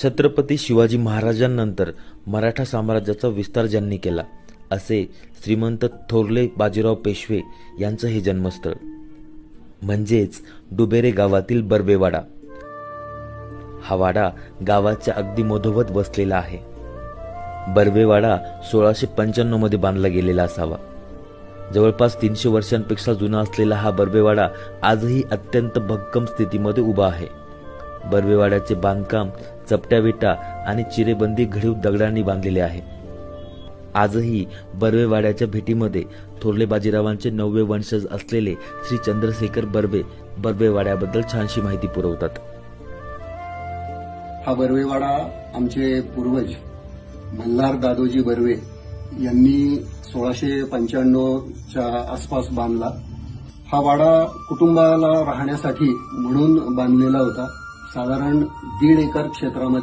छत्रपती शिवाजी महाराजांनंतर मराठा साम्राज्याचा विस्तार ज्यांनी केला असे श्रीमंत थोरले बाजीराव पेशवे यांचं हे जन्मस्थळ म्हणजेच डुबेरे गावातील बर्वेवाडा। हा वाडा गावाच्या अगदी मधोमध वसलेला आहे। बर्वेवाडा 1695 मध्ये बांधला गेलेला असावा। जवळपास 300 वर्षांपेक्षा जुना असलेला हा बर्वेवाडा आजही अत्यंत भक्कम स्थितीमध्ये उभा आहे। बर्वेवाड्याचे बांधकाम चपट्या विटा आणि चिरेबंदी घडीव दगडांनी बांधलेले आहे। आजही बर्वेवाड्याच्या भेटीमध्ये थोरले बाजीरावांचे 9वे वंशज असलेले श्री चंद्रशेखर बर्वे बर्वेवाड्याबद्दल छानशी माहिती पुरवतात। हा बर्वेवाडा आमचे पूर्वज मल्हार दादोजी बर्वे यांनी 1695च्या आसपास बांधला। हा वाडा कुटुंबाला राहण्यासाठी म्हणून बांधलेला होता। साधारण 1.5 एकर क्षेत्रामध्ये